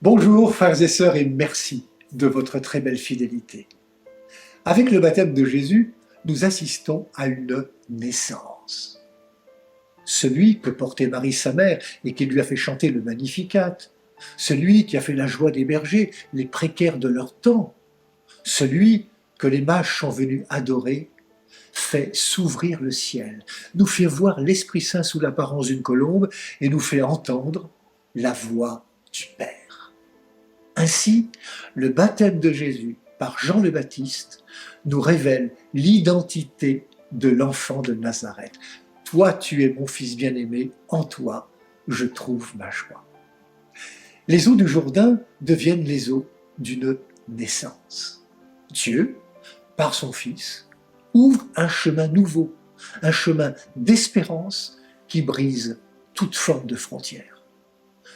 Bonjour frères et sœurs et merci de votre très belle fidélité. Avec le baptême de Jésus, nous assistons à une naissance. Celui que portait Marie sa mère et qui lui a fait chanter le Magnificat, celui qui a fait la joie des bergers, les précaires de leur temps, celui que les mages sont venus adorer, fait s'ouvrir le ciel, nous fait voir l'Esprit Saint sous l'apparence d'une colombe et nous fait entendre la voix du Père. Ainsi, le baptême de Jésus par Jean le Baptiste nous révèle l'identité de l'enfant de Nazareth. Toi, tu es mon fils bien-aimé, en toi, je trouve ma joie. Les eaux du Jourdain deviennent les eaux d'une naissance. Dieu, par son Fils, ouvre un chemin nouveau, un chemin d'espérance qui brise toute forme de frontière.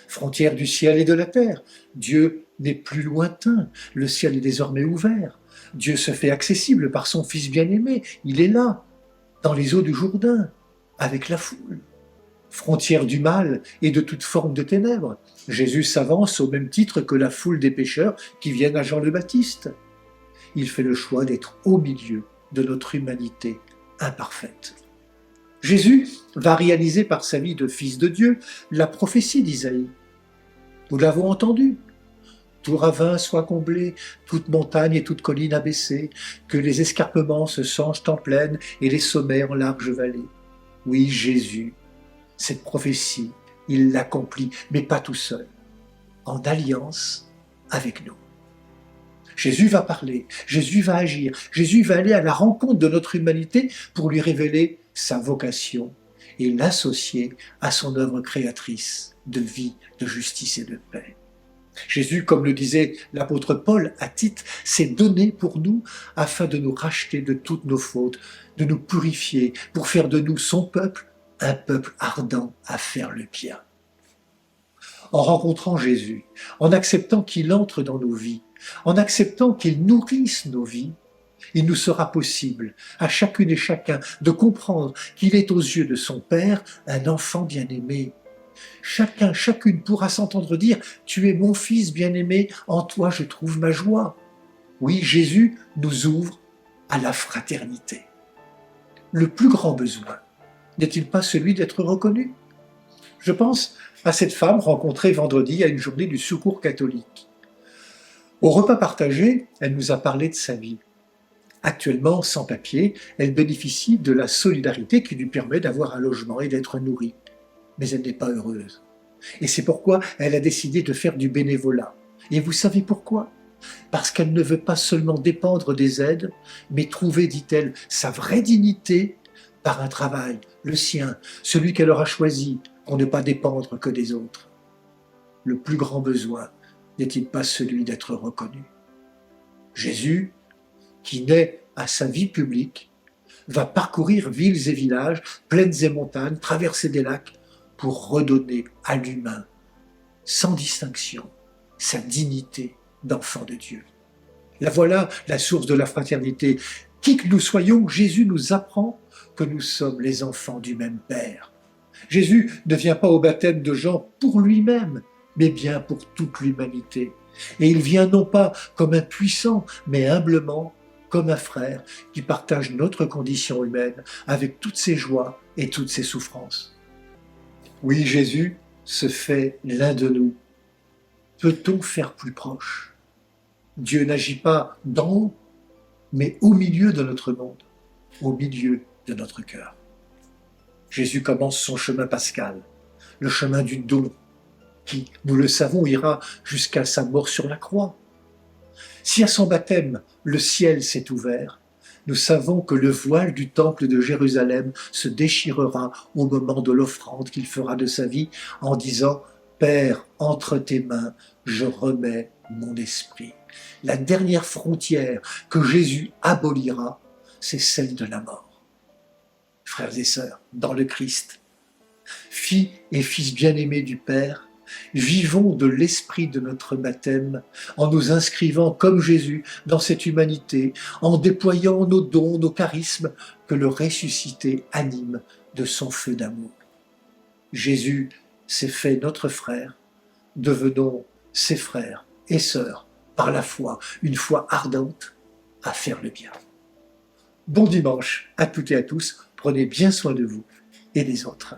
Frontière du ciel et de la terre. Dieu n'est plus lointain, le ciel est désormais ouvert. Dieu se fait accessible par son Fils bien-aimé, il est là, dans les eaux du Jourdain, avec la foule. Frontière du mal et de toute forme de ténèbres. Jésus s'avance au même titre que la foule des pécheurs qui viennent à Jean le Baptiste. Il fait le choix d'être au milieu de notre humanité imparfaite. Jésus va réaliser par sa vie de fils de Dieu la prophétie d'Isaïe. Nous l'avons entendu. Tout ravin soit comblé, toute montagne et toute colline abaissée, que les escarpements se changent en plaine et les sommets en larges vallées. Oui, Jésus, cette prophétie, il l'accomplit, mais pas tout seul, en alliance avec nous. Jésus va parler, Jésus va agir, Jésus va aller à la rencontre de notre humanité pour lui révéler sa vocation et l'associer à son œuvre créatrice de vie, de justice et de paix. Jésus, comme le disait l'apôtre Paul à Tite, s'est donné pour nous afin de nous racheter de toutes nos fautes, de nous purifier, pour faire de nous son peuple, un peuple ardent à faire le bien. En rencontrant Jésus, en acceptant qu'il entre dans nos vies, en acceptant qu'il nourrisse nos vies, il nous sera possible, à chacune et chacun, de comprendre qu'il est aux yeux de son Père un enfant bien-aimé. Chacun, chacune pourra s'entendre dire « Tu es mon fils bien-aimé, en toi je trouve ma joie ». Oui, Jésus nous ouvre à la fraternité. Le plus grand besoin n'est-il pas celui d'être reconnu? Je pense à cette femme rencontrée vendredi à une journée du Secours catholique. Au repas partagé, elle nous a parlé de sa vie. Actuellement, sans papier, elle bénéficie de la solidarité qui lui permet d'avoir un logement et d'être nourrie. Mais elle n'est pas heureuse. Et c'est pourquoi elle a décidé de faire du bénévolat. Et vous savez pourquoi? Parce qu'elle ne veut pas seulement dépendre des aides, mais trouver, dit-elle, sa vraie dignité par un travail, le sien, celui qu'elle aura choisi, pour ne pas dépendre que des autres. Le plus grand besoin n'est-il pas celui d'être reconnu? Jésus, qui naît à sa vie publique, va parcourir villes et villages, plaines et montagnes, traverser des lacs, pour redonner à l'humain, sans distinction, sa dignité d'enfant de Dieu. La voilà, la source de la fraternité. Qui que nous soyons, Jésus nous apprend que nous sommes les enfants du même Père. Jésus ne vient pas au baptême de Jean pour lui-même, mais bien pour toute l'humanité. Et il vient non pas comme un puissant, mais humblement comme un frère qui partage notre condition humaine avec toutes ses joies et toutes ses souffrances. Oui, Jésus se fait l'un de nous. Peut-on faire plus proche? Dieu n'agit pas d'en haut, mais au milieu de notre monde, au milieu de notre cœur. Jésus commence son chemin pascal, le chemin du don, qui, nous le savons, ira jusqu'à sa mort sur la croix. Si à son baptême, le ciel s'est ouvert, nous savons que le voile du temple de Jérusalem se déchirera au moment de l'offrande qu'il fera de sa vie en disant « Père, entre tes mains, je remets mon esprit ». La dernière frontière que Jésus abolira, c'est celle de la mort. Frères et sœurs, dans le Christ, filles et fils bien-aimés du Père, vivons de l'esprit de notre baptême en nous inscrivant comme Jésus dans cette humanité, en déployant nos dons, nos charismes que le ressuscité anime de son feu d'amour. Jésus s'est fait notre frère, devenons ses frères et sœurs par la foi, une foi ardente, à faire le bien. Bon dimanche à toutes et à tous, prenez bien soin de vous et des autres.